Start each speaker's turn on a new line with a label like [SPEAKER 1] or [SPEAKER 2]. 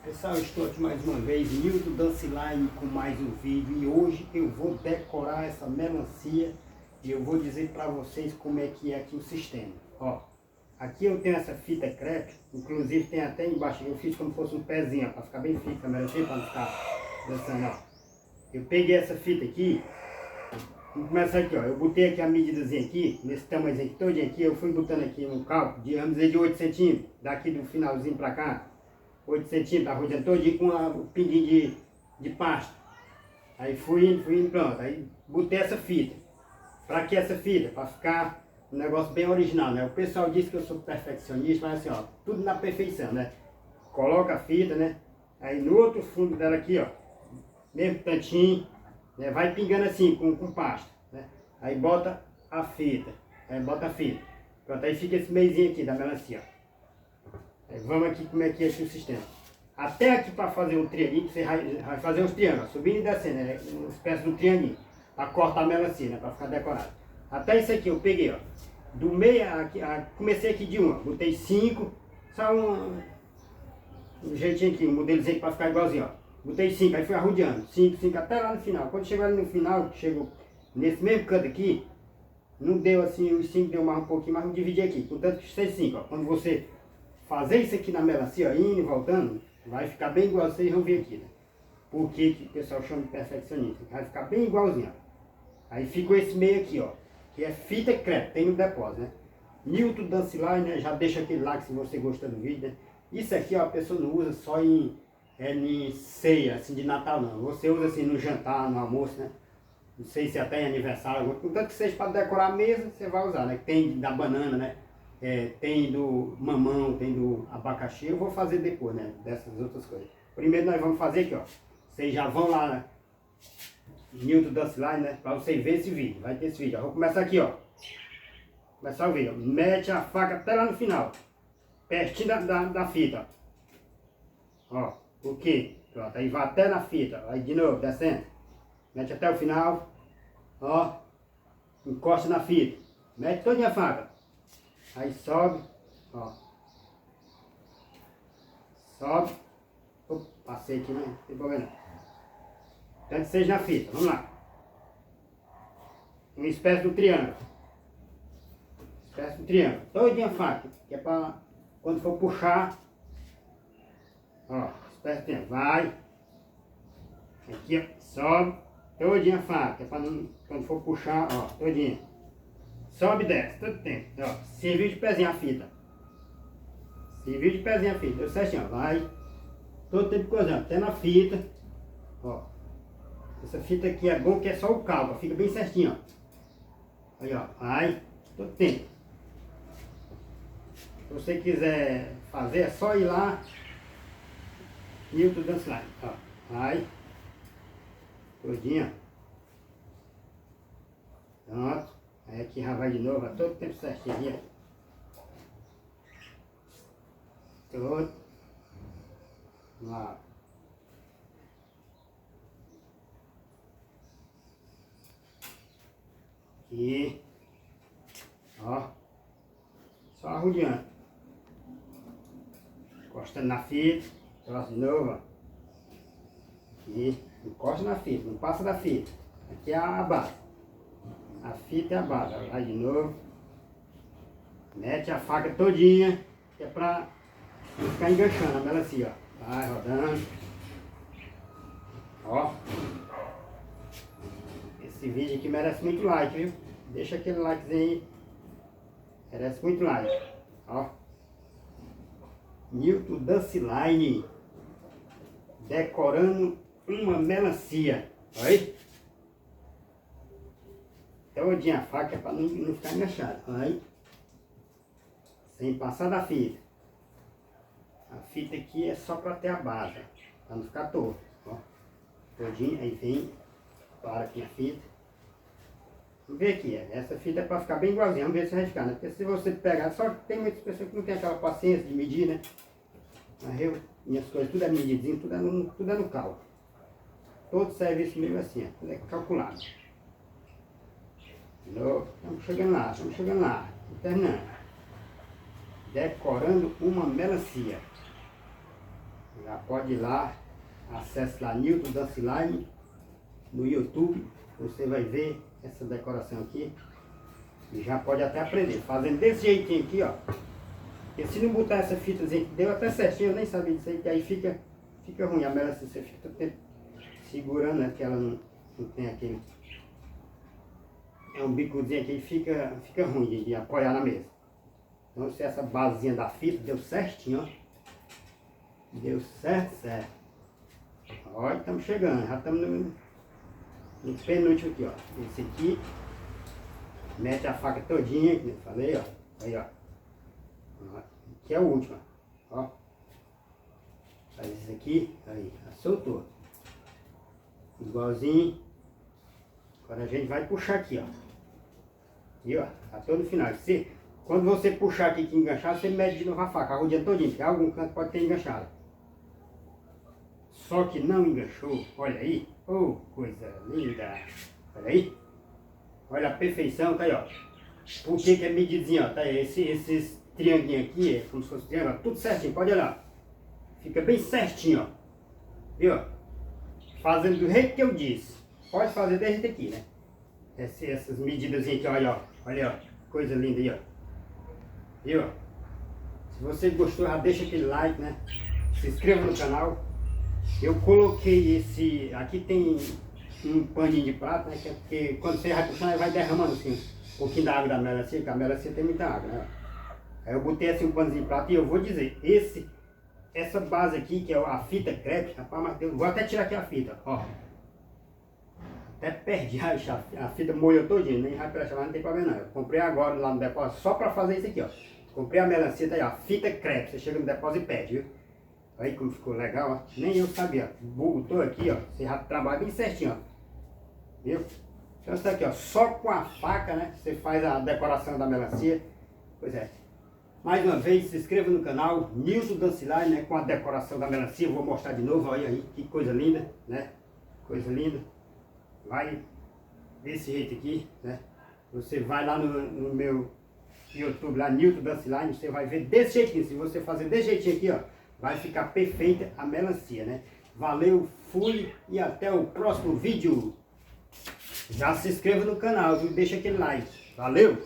[SPEAKER 1] Pessoal, estou aqui mais uma vez, Nilton Danciline com mais um vídeo e hoje eu vou decorar essa melancia e eu vou dizer para vocês como é que é aqui o sistema. Ó, aqui eu tenho essa fita crepe, inclusive tem até embaixo, eu fiz como se fosse um pezinho, para ficar bem fixa a melancia, para não ficar dançando, ó. Eu peguei essa fita aqui, vamos começar aqui, ó, eu botei aqui a medidazinha aqui, nesse tamanhozinho aqui, todinho aqui, eu fui botando aqui um cálculo de, vamos dizer, de 8 centímetros, daqui do finalzinho para cá. 8 centímetros, tá rodeando todinho com o pinguinho de pasta. Aí fui indo, pronto. Aí botei essa fita. Pra que essa fita? Pra ficar um negócio bem original, né? O pessoal diz que eu sou perfeccionista, mas assim, ó, tudo na perfeição, né? Coloca a fita, né? Aí no outro fundo dela aqui, ó, mesmo tantinho, né? Vai pingando assim, com pasta, né? Aí bota a fita, aí bota a fita. Pronto, aí fica esse meiozinho aqui da melancia, ó. Vamos aqui como é que é esse sistema. Até aqui para fazer um triângulo, você vai fazer uns triângulos, subindo e descendo, né? Uma espécie de um triângulo, para cortar a melancia, né? Para ficar decorado. Até isso aqui eu peguei, ó. Do meio, aqui, comecei aqui de uma, botei 5, só um jeitinho aqui, um modelozinho para ficar igualzinho, ó. Botei 5, aí fui arrodeando, 5, 5, até lá no final. Quando chegou ali no final, chegou nesse mesmo canto aqui, não deu assim, os 5 deu mais um pouquinho, mas eu dividi aqui, portanto que 6, 5, ó. Quando você fazer isso aqui na melancia, ó, indo e voltando, vai ficar bem igual, vocês vão ver aqui, né? Por que o pessoal chama de perfeccionista? Vai ficar bem igualzinho, ó. Aí ficou esse meio aqui, ó, que é fita crepe, tem no depósito, né? Nilton Danciline, né? Já deixa aquele like se você gostou do vídeo, né? Isso aqui, ó, a pessoa não usa só em ceia, assim, de Natal, não. Você usa assim no jantar, no almoço, né? Não sei se até em aniversário, contanto que seja para decorar a mesa, você vai usar, né? Tem da banana, né? Tem do mamão, tem do abacaxi, eu vou fazer depois, né, dessas outras coisas. Primeiro nós vamos fazer aqui, ó, vocês já vão lá, Nilton Danciline, né, para vocês verem esse vídeo, vai ter esse vídeo, ó. Vou começar aqui, ó, começar o vídeo, ó. Mete a faca até lá no final, pertinho da fita, ó, o que? Pronto, aí vai até na fita, aí de novo, descendo, mete até o final, ó, encosta na fita, mete toda a faca. Aí sobe, ó. Sobe. Opa, passei aqui, né? Não tem problema não. Tanto que seja na fita, vamos lá. Uma espécie de um triângulo. Espécie de um triângulo. Todinha a faca, que é para quando for puxar. Ó, espécie de triângulo. Vai. Aqui, ó. Sobe. Todinha a faca, que é para quando for puxar, ó, todinha. Sobe e desce, todo tempo. Ó, serviu de pezinho a fita. Serviu de pezinho a fita. Deu certinho, ó. Vai. Todo tempo coisando, até na fita. Ó. Essa fita aqui é bom que é só o cálculo. Fica bem certinho, ó. Aí, ó. Vai. Todo tempo. Se você quiser fazer, é só ir lá. Nilton Danciline. Ó. Vai. Todinho. Pronto. Aí aqui já vai de novo, a todo tempo certinho. Todo. Lá. Aqui. Ó. Só arrodeando. Encostando na fita. Troço de novo, ó. Aqui. Encosta na fita, não passa da fita. Aqui é a base. A fita é a base, vai de novo. Mete a faca todinha, que é pra não ficar enganchando a melancia, ó. Vai rodando. Ó. Esse vídeo aqui merece muito like, viu? Deixa aquele likezinho aí. Merece muito like. Ó. Nilton Danciline. Decorando uma melancia. Olha aí. Todinha a faca é para não ficar enganchado. Aí, sem passar da fita. A fita aqui é só para ter a base, para não ficar torto. Ó. Todinha, aí vem, para aqui a fita. Vamos ver aqui, essa fita é para ficar bem igualzinha, vamos ver se vai ficar, né? Porque se você pegar, só que tem muitas pessoas que não tem aquela paciência de medir, né? Mas minhas coisas, tudo é medidinho, tudo é no cálculo. Todo serviço meu é assim, tudo é calculado. De novo, estamos chegando lá, terminando. Decorando uma melancia. Já pode ir lá, acesse lá Nilton Dancilaine no YouTube, você vai ver essa decoração aqui e já pode até aprender, fazendo desse jeitinho aqui, ó. Porque se não botar essa fitazinha que deu até certinho, eu nem sabia disso aí, que aí fica ruim a melancia, você fica todo tempo segurando, né, que ela não tem aquele, é um bicozinho aqui, fica ruim de apoiar na mesa. Então se essa basezinha da fita deu certinho, ó, deu certo. Olha, estamos chegando, já estamos no penúltimo aqui, ó. Esse aqui, mete a faca todinha, como eu falei, ó. Aí, ó. Aqui é o último, ó. Faz isso aqui, aí, soltou. Igualzinho. Agora a gente vai puxar aqui, ó. E ó, até no final. Quando você puxar aqui que enganchar, você mede de novo a faca, rodeando todinho, porque algum canto pode ter enganchado. Só que não enganchou, olha aí. Oh, coisa linda. Olha aí. Olha a perfeição, tá aí, ó. Por que é medidinho, ó? Tá aí, esses trianguinhos aqui, é como se fosse triângulo, tudo certinho, pode olhar. Fica bem certinho, ó. Viu? Fazendo do jeito que eu disse. Pode fazer desse jeito aqui, né? Essas medidas aqui, olha, ó. Olha, ó. Coisa linda aí, ó. Viu? Se você gostou, já deixa aquele like, né? Se inscreva no canal. Eu coloquei esse... Aqui tem um paninho de prato, né? Que é porque quando você vai puxando, vai derramando assim um pouquinho da água da melancia, porque a melancia tem muita água, né? Aí eu botei assim um panozinho de prato e eu vou dizer, essa base aqui, que é a fita crepe, rapaz, mas eu vou até tirar aqui a fita, ó. Até perdi a fita molhou todinha, nem vai prestar, mas não tem problema não. Eu comprei agora lá no depósito só pra fazer isso aqui, ó. Comprei a melancia, tá aí, ó, fita crepe, você chega no depósito e pede, viu? Aí como ficou legal, ó. Nem eu sabia, ó. Botou aqui, ó, você já trabalha bem certinho, ó. Viu? Então isso aqui, ó, só com a faca, né, você faz a decoração da melancia. Pois é. Mais uma vez, se inscreva no canal, Nilton Dancilaine, né, com a decoração da melancia. Eu vou mostrar de novo, olha aí, que coisa linda, né? Coisa linda. Vai desse jeito aqui, né? Você vai lá no meu YouTube, lá, Nilton Dancilaine, você vai ver desse jeitinho. Se você fazer desse jeitinho aqui, ó, vai ficar perfeita a melancia, né? Valeu, fui e até o próximo vídeo. Já se inscreva no canal, viu? Deixa aquele like. Valeu!